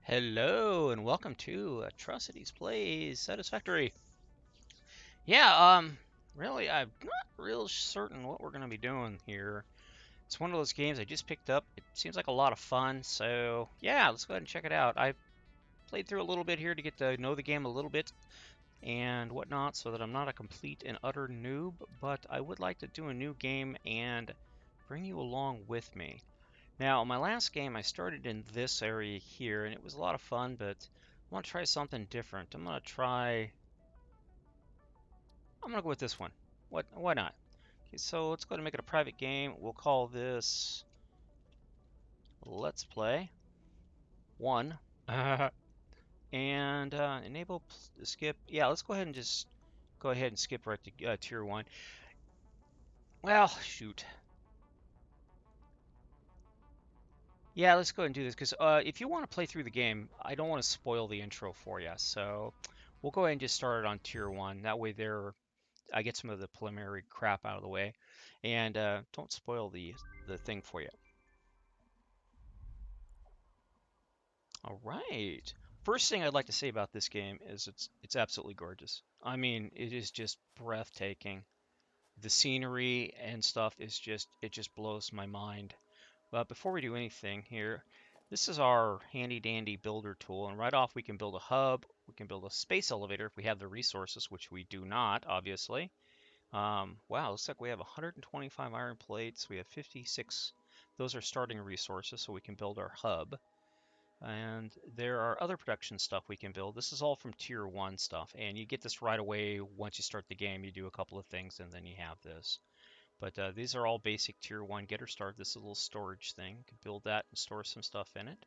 Hello and welcome to Atrocities Plays Satisfactory. Yeah, really, I'm not real certain what we're going to be doing here. It's one of those games I just picked up. It seems like a lot of fun, so yeah, let's go ahead and check it out. I played through a little bit here to get to know the game a little bit and whatnot so that I'm not a complete and utter noob, but I would like to do a new game and bring you along with me. Now, my last game, I started in this area here, and it was a lot of fun, but I want to try something different. I'm gonna go with this one. Why not? Okay, so let's go ahead and make it a private game. We'll call this Let's Play 1. And enable skip. Yeah, let's go ahead and just go ahead and skip right to tier 1. Well, shoot. Yeah, let's go ahead and do this because if you want to play through the game, I don't want to spoil the intro for you. So we'll go ahead and just start it on tier 1. That way I get some of the preliminary crap out of the way, and don't spoil the thing for you. All right. First thing I'd like to say about this game is it's absolutely gorgeous. I mean, it is just breathtaking. The scenery and stuff is just blows my mind. But before we do anything here, this is our handy dandy builder tool, and right off we can build a hub, we can build a space elevator if we have the resources, which we do not, obviously. Wow, looks like we have 125 iron plates. We have 56. Those are starting resources, so we can build our hub. And there are other production stuff we can build. This is all from tier 1 stuff, and you get this right away once you start the game. You do a couple of things, and then you have this. But these are all basic tier 1 getter start. This is a little storage thing. You can build that and store some stuff in it.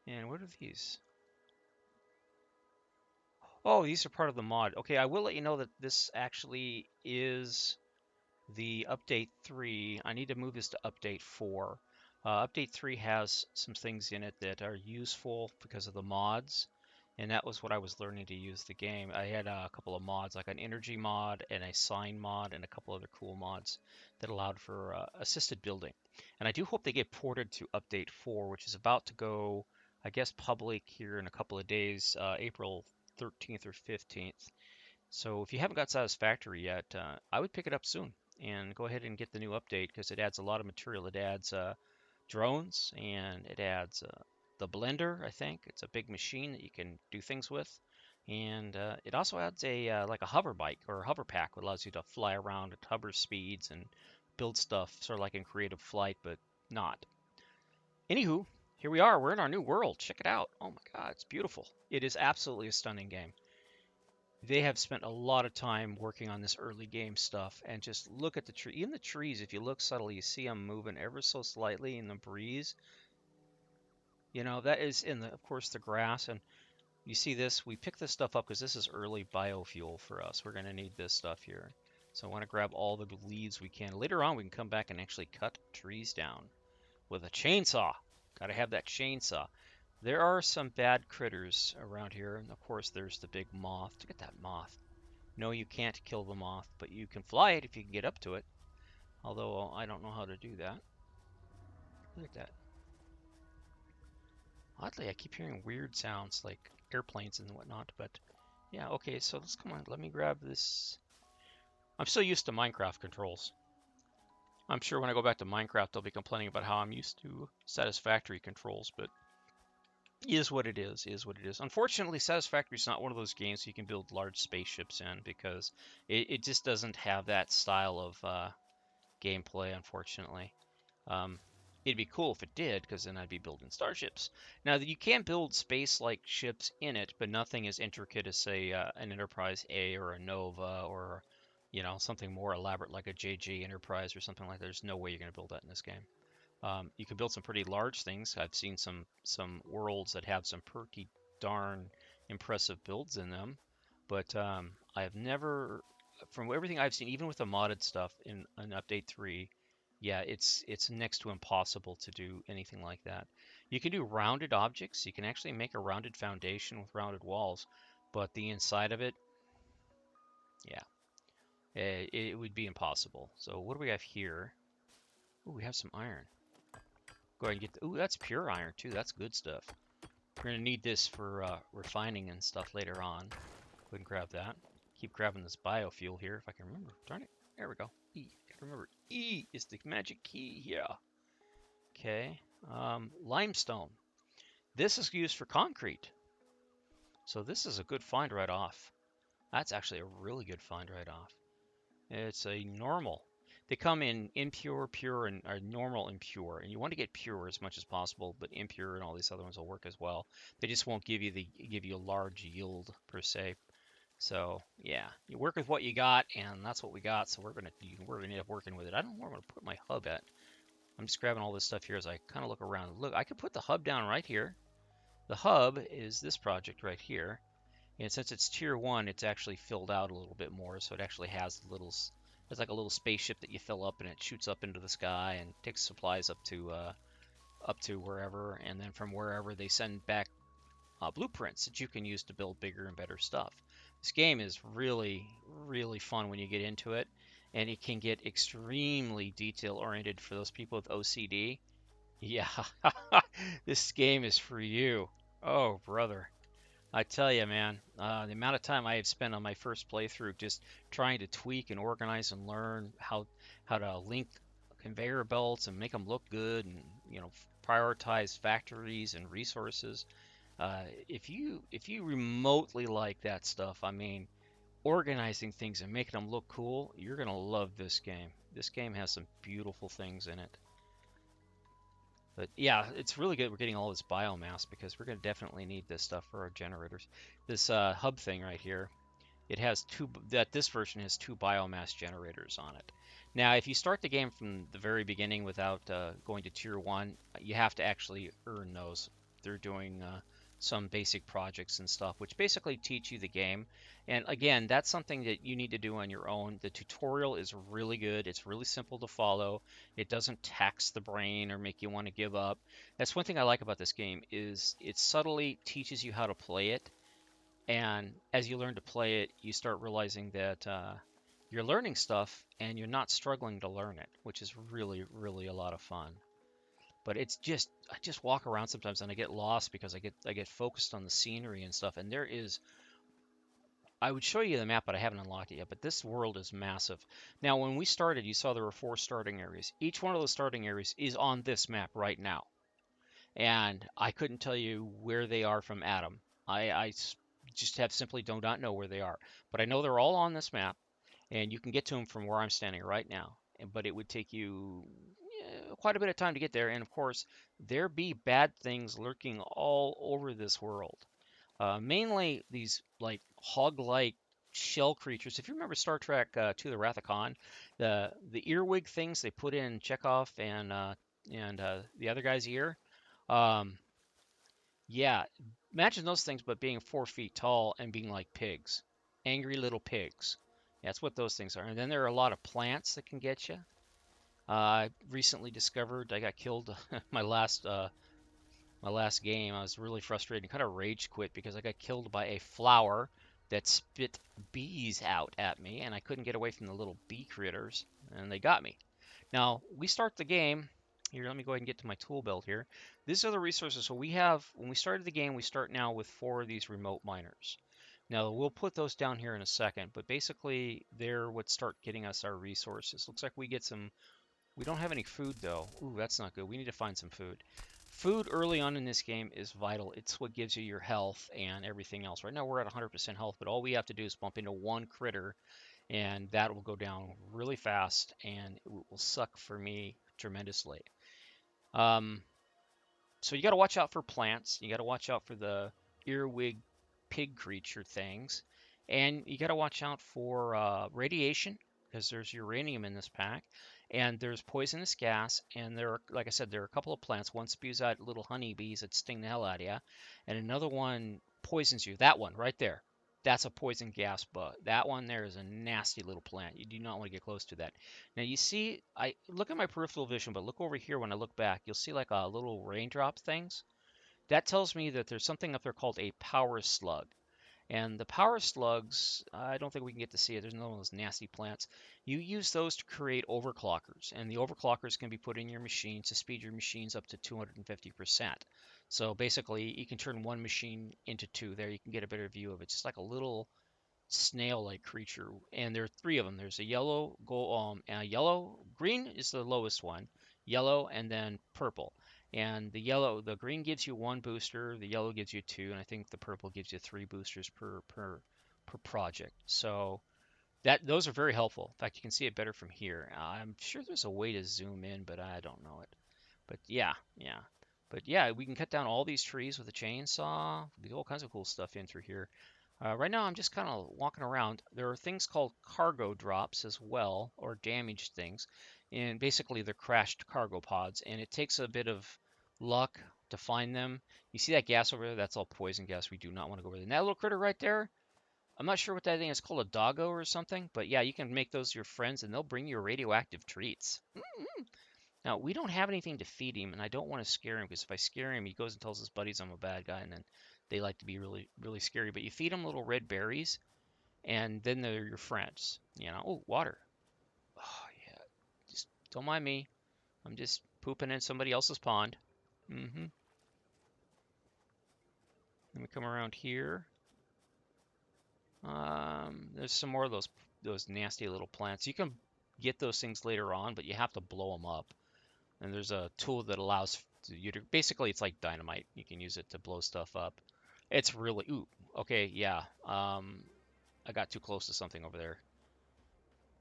And what are these? Oh, these are part of the mod. Okay, I will let you know that this actually is the update 3. I need to move this to update 4. Update 3 has some things in it that are useful because of the mods, and that was what I was learning to use the game. I had a couple of mods, like an energy mod and a sign mod, and a couple other cool mods that allowed for assisted building. And I do hope they get ported to update 4, which is about to go, I guess, public here in a couple of days, April 13th or 15th. So if you haven't got Satisfactory yet, I would pick it up soon and go ahead and get the new update because it adds a lot of material. It adds drones and it adds the blender. I think it's a big machine that you can do things with, and it also adds a like a hover bike or a hover pack, that allows you to fly around at hover speeds and build stuff, sort of like in Creative Flight, but not. Anywho, here we are. We're in our new world. Check it out. Oh my God, it's beautiful. It is absolutely a stunning game. They have spent a lot of time working on this early game stuff, and just look at the tree. Even the trees, if you look subtly, you see them moving ever so slightly in the breeze. You know, that is in the, of course, the grass. And you see this, we pick this stuff up because this is early biofuel for us. We're going to need this stuff here. So I want to grab all the leaves we can. Later on, we can come back and actually cut trees down with a chainsaw. Got to have that chainsaw. There are some bad critters around here, and of course there's the big moth. Look at that moth. No, you can't kill the moth, but you can fly it if you can get up to it. Although I don't know how to do that. Look at that. Oddly, I keep hearing weird sounds like airplanes and whatnot, but yeah, okay, so let's come on, let me grab this. I'm still used to Minecraft controls. I'm sure when I go back to Minecraft, they'll be complaining about how I'm used to Satisfactory controls, but is what it is what it is. Unfortunately, Satisfactory is not one of those games you can build large spaceships in because it just doesn't have that style of gameplay, unfortunately. Um, it'd be cool if it did, because then I'd be building starships. Now, you can build space-like ships in it, but nothing as intricate as, say, an Enterprise A or a Nova or, something more elaborate like a JG Enterprise or something like that. There's no way you're going to build that in this game. You can build some pretty large things. I've seen some worlds that have some pretty darn impressive builds in them, but I have never, from everything I've seen, even with the modded stuff in Update 3, yeah, it's next to impossible to do anything like that. You can do rounded objects. You can actually make a rounded foundation with rounded walls, but the inside of it, yeah, it would be impossible. So what do we have here? Ooh, we have some iron. Go ahead and get. Ooh, that's pure iron too. That's good stuff. We're going to need this for refining and stuff later on. Go ahead and grab that. Keep grabbing this biofuel here if I can remember. Darn it. There we go. E. Gotta remember, E is the magic key here. Okay. Limestone. This is used for concrete. So this is a good find right off. That's actually a really good find right off. It's a normal. They come in impure, pure, and normal and pure. And you want to get pure as much as possible, but impure and all these other ones will work as well. They just won't give you a large yield per se. So yeah, you work with what you got, and that's what we got. So we're gonna end up working with it. I don't know where I'm gonna put my hub at. I'm just grabbing all this stuff here as I kind of look around. Look, I could put the hub down right here. The hub is this project right here. And since it's tier 1, it's actually filled out a little bit more, so it actually has it's like a little spaceship that you fill up and it shoots up into the sky and takes supplies up to wherever, and then from wherever they send back blueprints that you can use to build bigger and better stuff. This game is really, really fun when you get into it, and it can get extremely detail oriented for those people with OCD. Yeah, this game is for you. Oh, brother. I tell you, man, the amount of time I have spent on my first playthrough just trying to tweak and organize and learn how to link conveyor belts and make them look good, and prioritize factories and resources. If you remotely like that stuff, I mean, organizing things and making them look cool, you're gonna love this game. This game has some beautiful things in it. But yeah, it's really good we're getting all this biomass because we're going to definitely need this stuff for our generators. This hub thing right here, it has this version has two biomass generators on it. Now, if you start the game from the very beginning without going to tier 1, you have to actually earn those. They're doing some basic projects and stuff, which basically teach you the game. And again, that's something that you need to do on your own. The tutorial is really good. It's really simple to follow. It doesn't tax the brain or make you want to give up. That's one thing I like about this game is it subtly teaches you how to play it, and as you learn to play it, you start realizing that you're learning stuff and you're not struggling to learn it, which is really, really a lot of fun. But I just walk around sometimes and I get lost because I get focused on the scenery and stuff. And I would show you the map, but I haven't unlocked it yet. But this world is massive. Now, when we started, you saw there were 4 starting areas. Each one of those starting areas is on this map right now, and I couldn't tell you where they are from Adam. I just have simply do not know where they are, but I know they're all on this map, and you can get to them from where I'm standing right now. But it would take you quite a bit of time to get there, and of course, there be bad things lurking all over this world. Mainly these like hog-like shell creatures. If you remember Star Trek To the Wrath of Khan, the earwig things they put in Chekhov and the other guy's ear. Um, yeah, imagine those things, but being 4 feet tall and being like pigs, angry little pigs. That's what those things are. And then there are a lot of plants that can get you. I recently discovered I got killed my last game. I was really frustrated and kind of rage quit because I got killed by a flower that spit bees out at me, and I couldn't get away from the little bee critters, and they got me. Now, we start the game. Here, let me go ahead and get to my tool belt here. These are the resources. So we have, when we started the game, we start now with 4 of these remote miners. Now, we'll put those down here in a second, but basically, they're what start getting us our resources. Looks like we don't have any food, though. Ooh, that's not good. We need to find some food. Food early on in this game is vital. It's what gives you your health and everything else. Right now, we're at 100% health, but all we have to do is bump into one critter and that will go down really fast and it will suck for me tremendously. Um, so you got to watch out for plants. You got to watch out for the earwig pig creature things, and you got to watch out for radiation because there's uranium in this pack, and there's poisonous gas, and there are, like I said, there are a couple of plants. One spews out little honeybees that sting the hell out of you, and another one poisons you. That one right there. That's a poison gas bug. That one there is a nasty little plant. You do not want to get close to that. Now you see, I look at my peripheral vision, but look over here when I look back, you'll see like a little raindrop things. That tells me that there's something up there called a power slug. And the power slugs, I don't think we can get to see it. There's none of those nasty plants. You use those to create overclockers, and the overclockers can be put in your machines to speed your machines up to 250%. So basically, you can turn one machine into two. There, you can get a better view of it. Just like a little snail-like creature, and there are three of them. There's a green is the lowest one, yellow, and then purple. And the green gives you one booster, the yellow gives you two, and I think the purple gives you three boosters per project. So those are very helpful. In fact, you can see it better from here. I'm sure there's a way to zoom in, but I don't know it. But yeah, yeah. But yeah, we can cut down all these trees with a chainsaw. Do all kinds of cool stuff in through here. Right now, I'm just kind of walking around. There are things called cargo drops as well, or damaged things. And basically, they're crashed cargo pods. And it takes a bit of luck to find them. You see that gas over there? That's all poison gas. We do not want to go over there. And that little critter right there, I'm not sure what that thing is called, a doggo or something. But yeah, you can make those your friends, and they'll bring you radioactive treats. Now, we don't have anything to feed him, and I don't want to scare him because if I scare him, he goes and tells his buddies I'm a bad guy, and then they like to be really, really scary. But you feed them little red berries, and then they're your friends. You know, oh, water. Oh, yeah. Just don't mind me. I'm just pooping in somebody else's pond. Mm-hmm. Let me come around here. There's some more of those nasty little plants. You can get those things later on, but you have to blow them up. And there's a tool that allows you to basically it's like dynamite. You can use it to blow stuff up. It's really ooh okay yeah. I got too close to something over there.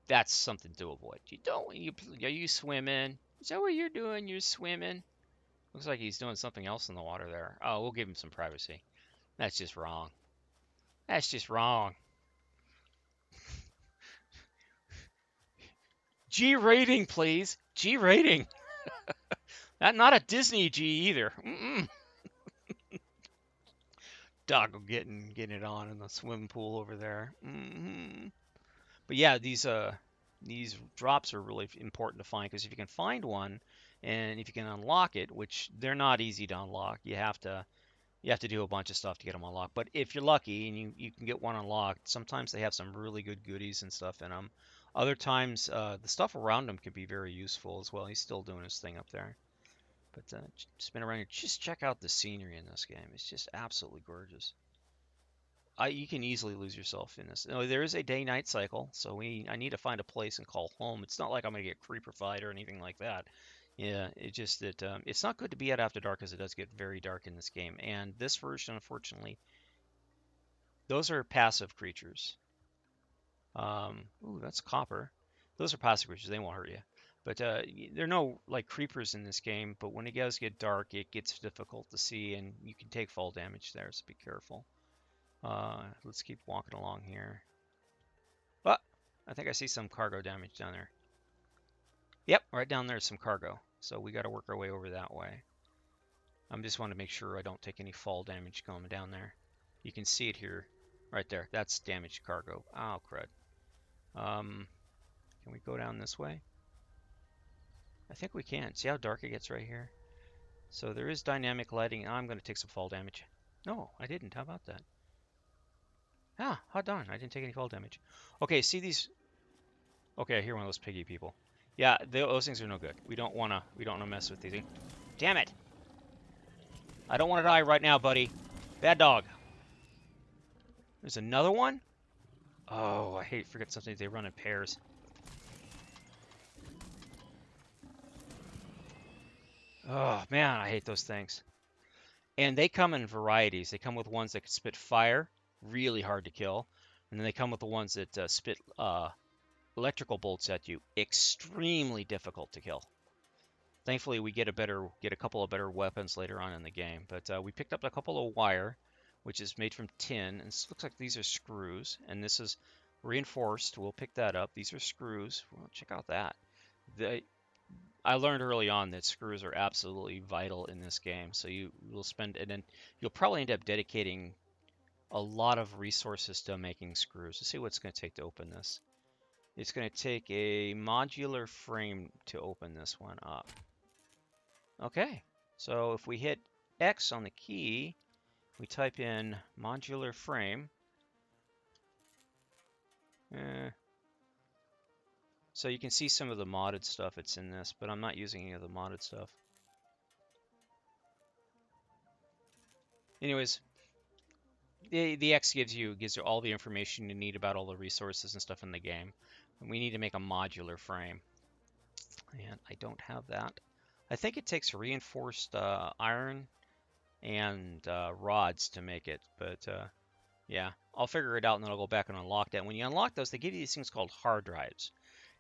That's something to avoid. You don't you are you swimming? Is that what you're doing? You're swimming. Looks like he's doing something else in the water there. Oh, we'll give him some privacy. That's just wrong. That's just wrong. G rating, please. G rating. Not a Disney G either. Mm-mm. Doggo getting it on in the swimming pool over there. But yeah, these drops are really important to find because if you can find one and if you can unlock it, which they're not easy to unlock, you have to do a bunch of stuff to get them unlocked. But if you're lucky and you can get one unlocked, sometimes they have some really good goodies and stuff in them. Other times, the stuff around them can be very useful as well. He's still doing his thing up there. But spin around here. Just check out the scenery in this game. It's just absolutely gorgeous. You can easily lose yourself in this. No, there is a day-night cycle, so I need to find a place and call home. It's not like I'm gonna get creeperfied or anything like that. Yeah, it just that it's not good to be out after dark because it does get very dark in this game. And this version, unfortunately, those are passive creatures. Ooh, that's copper. Those are passive creatures. They won't hurt you. But there are no like creepers in this game. But when it does get dark, it gets difficult to see, and you can take fall damage there. So be careful. Let's keep walking along here. But I think I see some cargo damage down there. Yep, right down there is some cargo. So we got to work our way over that way. I just want to make sure I don't take any fall damage going down there. You can see it here, right there. That's damaged cargo. Oh, crud. Can we go down this way? I think we can. See how dark it gets right here? So there is dynamic lighting. I'm going to take some fall damage. No, I didn't. How about that? Ah, hot darn, I didn't take any fall damage. Okay, see these? Okay, I hear one of those piggy people. Yeah, those things are no good. We don't wanna mess with these things. Damn it! I don't want to die right now, buddy. Bad dog. There's another one? Oh, I hate forget something. They run in pairs. Oh man, I hate those things. And they come in varieties. They come with ones that can spit fire, really hard to kill, and then they come with the ones that spit electrical bolts at you, extremely difficult to kill. Thankfully, we get a couple of better weapons later on in the game. But we picked up a couple of wire, which is made from tin, and it looks like these are screws, and this is reinforced. We'll pick that up. These are screws. Well, check out that. I learned early on that screws are absolutely vital in this game. So you will spend, and then you'll probably end up dedicating a lot of resources to making screws. Let's see what it's going to take to open this. It's going to take a modular frame to open this one up. Okay, so if we hit X on the key, we type in modular frame. So you can see some of the modded stuff that's in this, but I'm not using any of the modded stuff. Anyways, the X gives you all the information you need about all the resources and stuff in the game. And we need to make a modular frame, and I don't have that. I think it takes reinforced iron and rods to make it, but yeah, I'll figure it out and then I'll go back and unlock that. When you unlock those, they give you these things called hard drives.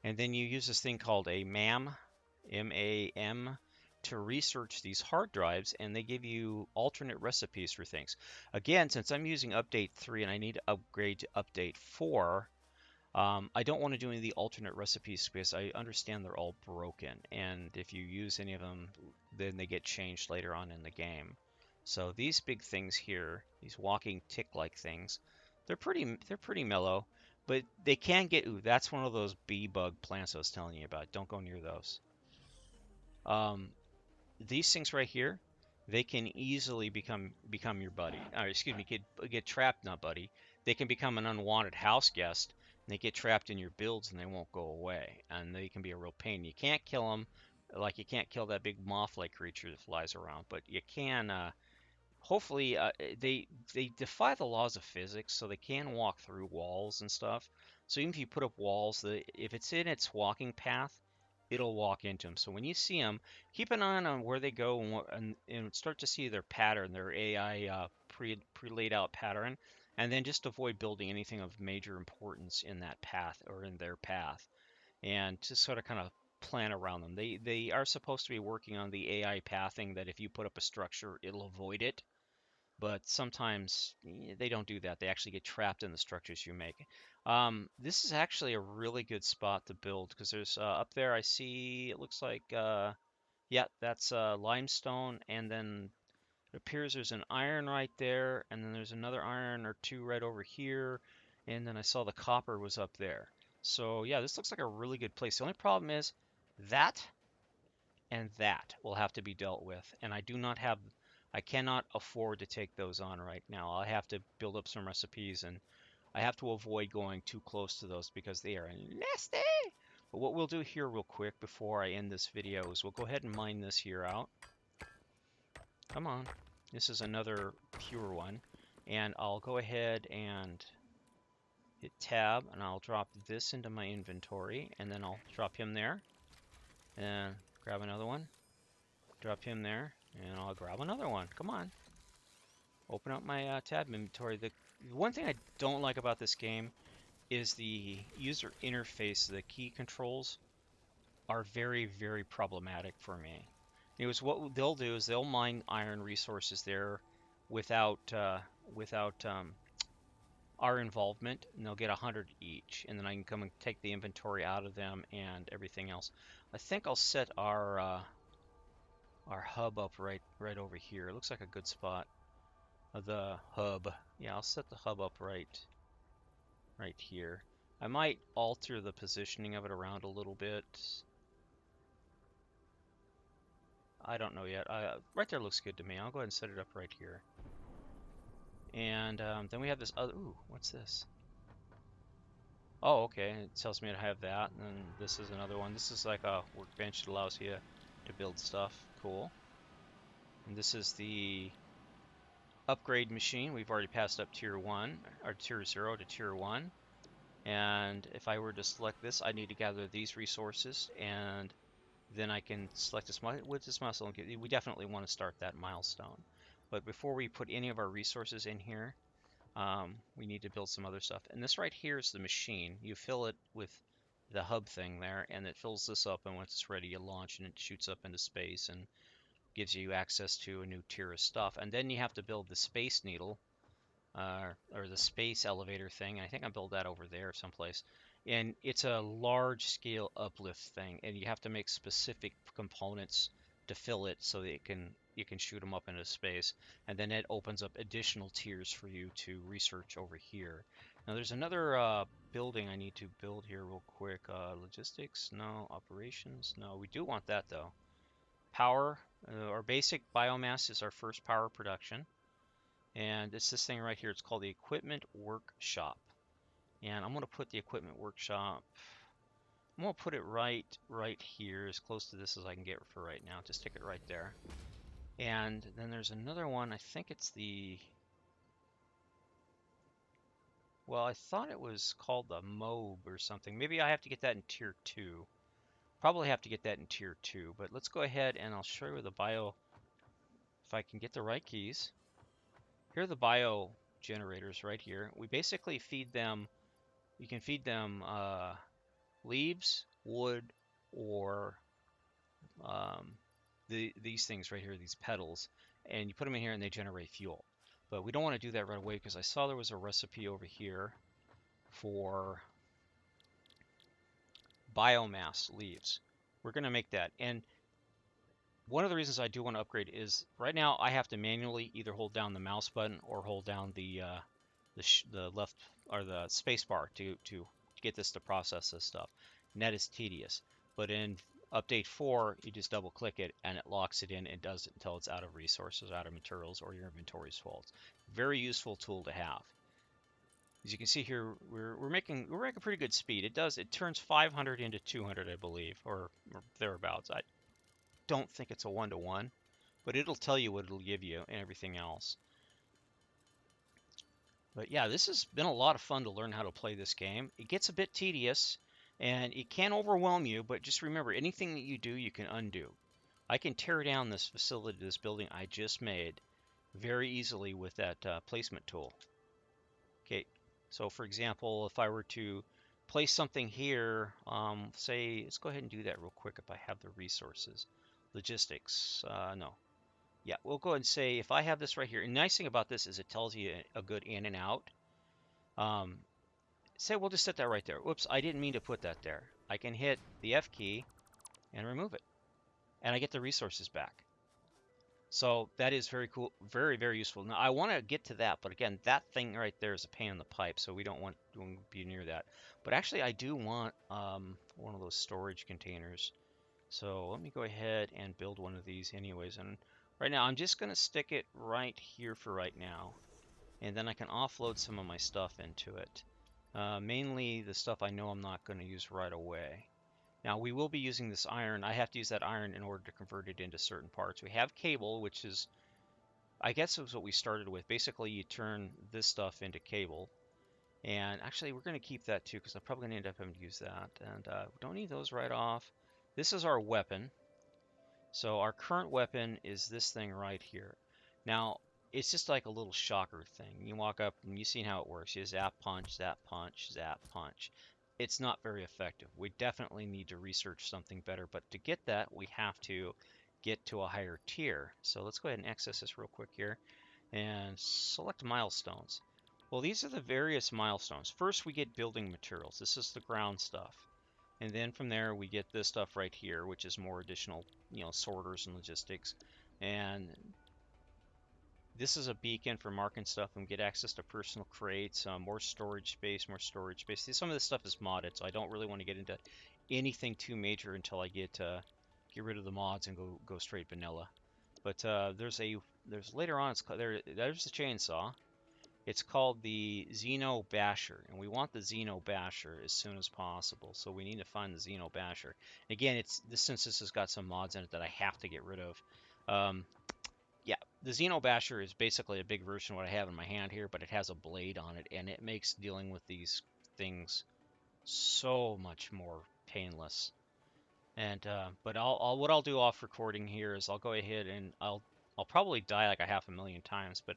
And then you use this thing called a MAM, M-A-M, to research these hard drives, and they give you alternate recipes for things. Again, since I'm using update 3 and I need to upgrade to update 4, I don't want to do any of the alternate recipes because I understand they're all broken, and if you use any of them, then they get changed later on in the game. So these big things here, these walking tick-like things, they're pretty mellow, but they can get, ooh, that's one of those bee bug plants I was telling you about. Don't go near those. Um, these things right here, they can easily become your buddy. Or excuse me, get trapped, not buddy. They can become an unwanted house guest. And they get trapped in your builds and they won't go away. And they can be a real pain. You can't kill them, like you can't kill that big moth-like creature that flies around, but you can. Hopefully, they defy the laws of physics, so they can walk through walls and stuff. So even if you put up walls, if it's in its walking path, it'll walk into them. So when you see them, keep an eye on where they go and start to see their pattern, their AI pre laid out pattern, and then just avoid building anything of major importance in that path or in their path, and just sort of kind of plan around them. They are supposed to be working on the AI pathing that if you put up a structure, it'll avoid it, but sometimes they don't do that. They actually get trapped in the structures you make. This is actually a really good spot to build because there's up there I see it looks like yeah, that's limestone, and then it appears there's an iron right there, and then there's another iron or two right over here, and then I saw the copper was up there. So yeah, this looks like a really good place. The only problem is that and that will have to be dealt with. And I cannot afford to take those on right now. I have to build up some recipes and I have to avoid going too close to those because they are nasty. But what we'll do here real quick before I end this video is we'll go ahead and mine this here out. Come on. This is another pure one. And I'll go ahead and hit tab and I'll drop this into my inventory and then I'll drop him there and grab another one. Drop him there, and I'll grab another one. Come on. Open up my tab inventory. The one thing I don't like about this game is the user interface. The key controls are very, very problematic for me. Anyways, what they'll do is they'll mine iron resources there without our involvement, and they'll get 100 each, and then I can come and take the inventory out of them and everything else. I think I'll set our hub up right over here. It looks like a good spot. The hub. Yeah, I'll set the hub up right here. I might alter the positioning of it around a little bit. I don't know yet. Right there looks good to me. I'll go ahead and set it up right here. And then we have this other. Ooh, what's this? Oh, okay. It tells me to have that. And then this is another one. This is like a workbench that allows you to build stuff. Cool. And this is the upgrade machine. We've already passed up tier 1, or tier 0 to tier 1. And if I were to select this, I need to gather these resources, and then I can select this with this muscle. We definitely want to start that milestone. But before we put any of our resources in here, we need to build some other stuff. And this right here is the machine. You fill it with the hub thing there, and it fills this up, and once it's ready, you launch, and it shoots up into space and gives you access to a new tier of stuff. And then you have to build the space needle, or the space elevator thing. I think I built that over there someplace. And it's a large scale uplift thing, and you have to make specific components to fill it so that you can shoot them up into space. And then it opens up additional tiers for you to research over here. Now there's another building I need to build here real quick. Logistics, no. Operations, no. We do want that though. Power, our basic biomass is our first power production. And it's this thing right here. It's called the Equipment Workshop. And I'm going to put the Equipment Workshop, I'm going to put it right here, as close to this as I can get for right now. Just stick it right there. And then there's another one, I think it's the, well, I thought it was called the MOB or something. Maybe I have to get that in tier 2. Probably have to get that in tier 2, but let's go ahead and I'll show you the bio, if I can get the right keys. Here are the bio generators right here. We basically feed them, you can feed them leaves, wood, or these things right here, these petals, and you put them in here and they generate fuel. But we don't want to do that right away because I saw there was a recipe over here for biomass leaves. We're going to make that. And one of the reasons I do want to upgrade is right now I have to manually either hold down the mouse button or hold down the left or the space bar to get this to process this stuff. And that is tedious. But in update 4, you just double click it and it locks it in and does it until it's out of resources, out of materials, or your inventory is full. Very useful tool to have. As you can see here, we're making pretty good speed. It turns 500 into 200, I believe, or thereabouts. I don't think it's a 1-to-1, but it'll tell you what it'll give you and everything else. But yeah, this has been a lot of fun to learn how to play this game. It gets a bit tedious and it can overwhelm you, but just remember, anything that you do, you can undo. I can tear down this facility, this building I just made very easily with that placement tool. Okay, so for example, if I were to place something here, say, let's go ahead and do that real quick if I have the resources. Logistics, no. Yeah, we'll go ahead and say if I have this right here, and the nice thing about this is it tells you a good in and out. Say we'll just set that right there. Whoops, I didn't mean to put that there. I can hit the F key and remove it, and I get the resources back. So that is very cool, very, very useful. Now I want to get to that, but again, that thing right there is a pain in the pipe, so we don't want to be near that. But actually, I do want one of those storage containers. So let me go ahead and build one of these anyways. And right now, I'm just going to stick it right here for right now. And then I can offload some of my stuff into it. Mainly the stuff I know I'm not going to use right away. Now we will be using this iron. I have to use that iron in order to convert it into certain parts. We have cable, which is, I guess it was what we started with. Basically, you turn this stuff into cable. And actually, we're going to keep that too, because I'm probably going to end up having to use that. And we don't need those right off. This is our weapon. So our current weapon is this thing right here. Now, it's just like a little shocker thing. You walk up and you've seen how it works. You zap punch, zap punch, zap punch. It's not very effective. We definitely need to research something better, but to get that, we have to get to a higher tier. So let's go ahead and access this real quick here and select milestones. Well, these are the various milestones. First, we get building materials. This is the ground stuff. And then from there, we get this stuff right here, which is more additional, sorters and logistics. And this is a beacon for marking stuff, and we get access to personal crates, more storage space, more storage space. See, some of this stuff is modded, so I don't really want to get into anything too major until I get rid of the mods and go straight vanilla. But there's later on, there's the chainsaw. It's called the Xeno Basher, and we want the Xeno Basher as soon as possible. So we need to find the Xeno Basher. Again, since this has got some mods in it that I have to get rid of. Yeah, the Xeno Basher is basically a big version of what I have in my hand here, but it has a blade on it, and it makes dealing with these things so much more painless. And but what I'll do off recording here is I'll go ahead and I'll probably die like a half a million times, but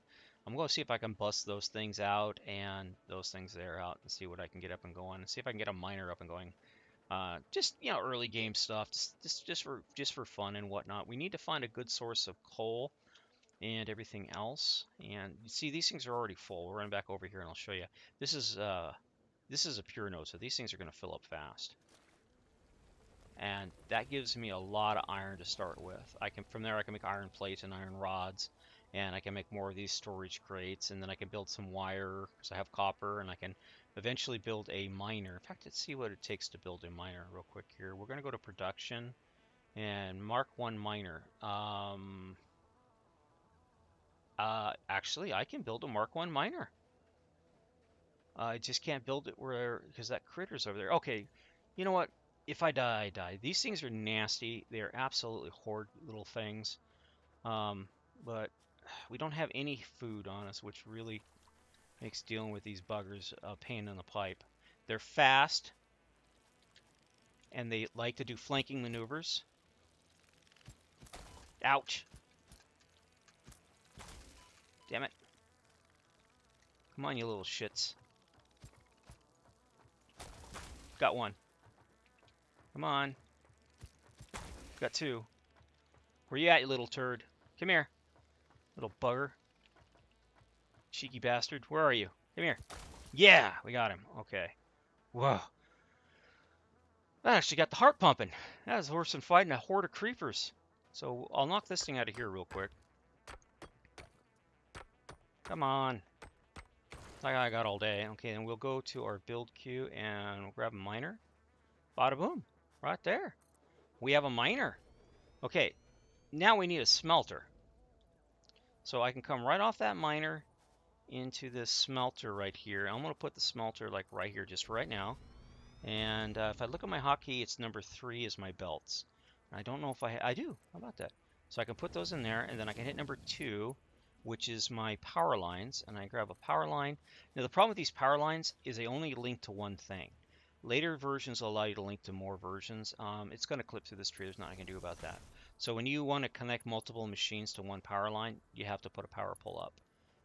I'm going to see if I can bust those things out and those things there out and see what I can get up and going and see if I can get a miner up and going. Just early game stuff, just for fun and whatnot. We need to find a good source of coal and everything else. And you see, these things are already full. We'll run back over here and I'll show you. This is a pure node, so these things are going to fill up fast. And that gives me a lot of iron to start with. From there I can make iron plates and iron rods, and I can make more of these storage crates, and then I can build some wire because I have copper, and I can eventually build a miner. In fact, let's see what it takes to build a miner real quick here. We're going to go to production and Mark 1 miner. Actually, I can build a Mark 1 miner. I just can't build it because that critter's over there. Okay, you know what? If I die, I die. These things are nasty. They are absolutely horrid little things. Um, but we don't have any food on us, which really makes dealing with these buggers a pain in the pipe. They're fast, and they like to do flanking maneuvers. Ouch! Damn it. Come on, you little shits. Got one. Come on. Got two. Where you at, you little turd? Come here, little bugger. Cheeky bastard. Where are you? Come here. Yeah, we got him. Okay. Whoa. That actually got the heart pumping. That was worse than fighting a horde of creepers. So I'll knock this thing out of here real quick. Come on. Like I got all day. Okay, then we'll go to our build queue and we'll grab a miner. Bada boom. Right there. We have a miner. Okay, now we need a smelter. So I can come right off that miner into this smelter right here. I'm going to put the smelter like right here just right now. And if I look at my hotkey, it's number 3 is my belts. I don't know if I do. How about that? So I can put those in there, and then I can hit number 2, which is my power lines, and I grab a power line. Now the problem with these power lines is they only link to one thing. Later versions will allow you to link to more versions. It's going to clip through this tree. There's nothing I can do about that. So when you want to connect multiple machines to one power line, you have to put a power pole up.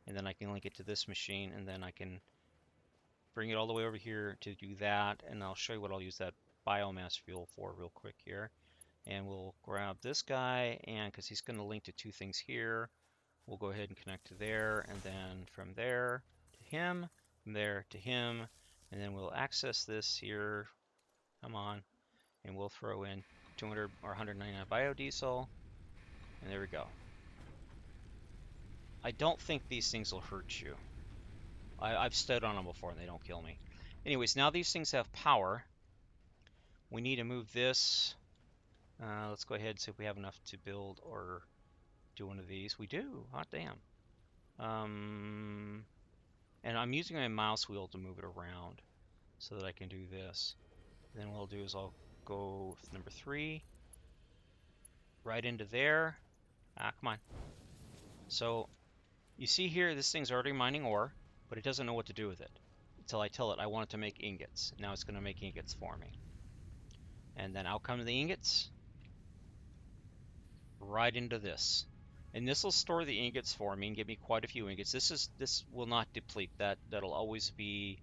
And then I can link it to this machine, and then I can bring it all the way over here to do that, and I'll show you what I'll use that biomass fuel for real quick here. And we'll grab this guy, and because he's going to link to 2 things here, we'll go ahead and connect to there, and then from there to him, from there to him, and then we'll access this here. Come on, and we'll throw in 200 or 199 biodiesel, and there we go. I don't think these things will hurt you. I've stood on them before and they don't kill me. Anyways, now these things have power. We need to move this. Let's go ahead and see if we have enough to build or do one of these. We do. Hot damn. And I'm using my mouse wheel to move it around so that I can do this. Then what I'll do is I'll go with number 3 right into there. Come on. So you see here, this thing's already mining ore, but it doesn't know what to do with it until I tell it I want it to make ingots. Now it's going to make ingots for me. And then out come the ingots right into this. And this will store the ingots for me and give me quite a few ingots. This will not deplete. That'll always be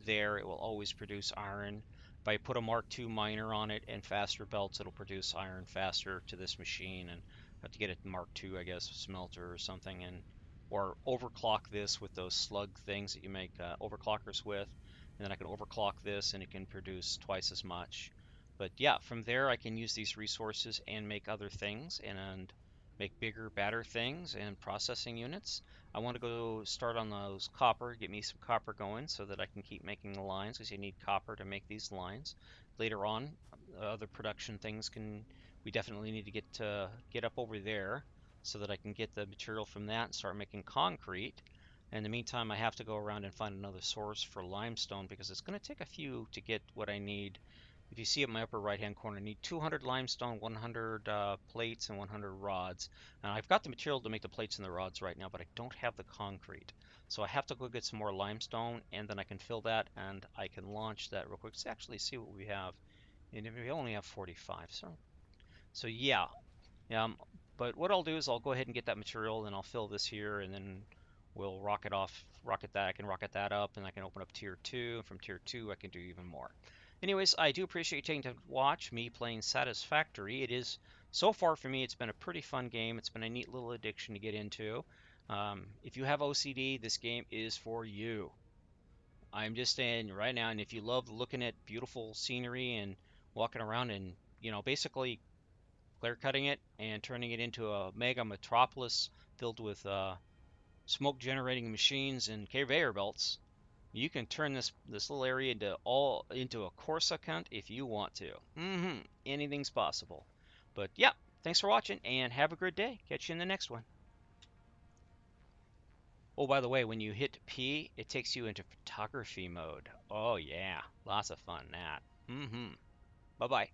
there. It will always produce iron. If I put a Mark II miner on it and faster belts, it'll produce iron faster to this machine. And I have to get it Mark II, I guess, smelter or something, and or overclock this with those slug things that you make overclockers with. And then I can overclock this and it can produce twice as much. But yeah, from there I can use these resources and make other things and make bigger, badder things and processing units. I want to go start on those copper, get me some copper going so that I can keep making the lines because you need copper to make these lines. Later on, other production things we definitely need to get up over there so that I can get the material from that and start making concrete. In the meantime, I have to go around and find another source for limestone because it's going to take a few to get what I need. If you see at my upper right hand corner, I need 200 limestone, 100 plates, and 100 rods. And I've got the material to make the plates and the rods right now, but I don't have the concrete. So I have to go get some more limestone, and then I can fill that, and I can launch that real quick. Let's actually see what we have. And we only have 45, so yeah. Um, but what I'll do is I'll go ahead and get that material, and I'll fill this here, and then we'll rocket that. I can rocket that up, and I can open up tier 2, and from tier 2 I can do even more. Anyways, I do appreciate you taking time to watch me playing Satisfactory. It is, so far for me, it's been a pretty fun game. It's been a neat little addiction to get into. If you have OCD, this game is for you. I'm just saying right now, and if you love looking at beautiful scenery and walking around and, basically clear cutting it and turning it into a mega metropolis filled with smoke generating machines and conveyor belts, you can turn this little area into a Coruscant if you want to. Anything's possible. But yeah, thanks for watching and have a good day. Catch you in the next one. Oh, by the way, when you hit P, it takes you into photography mode. Oh yeah, lots of fun that. Bye bye.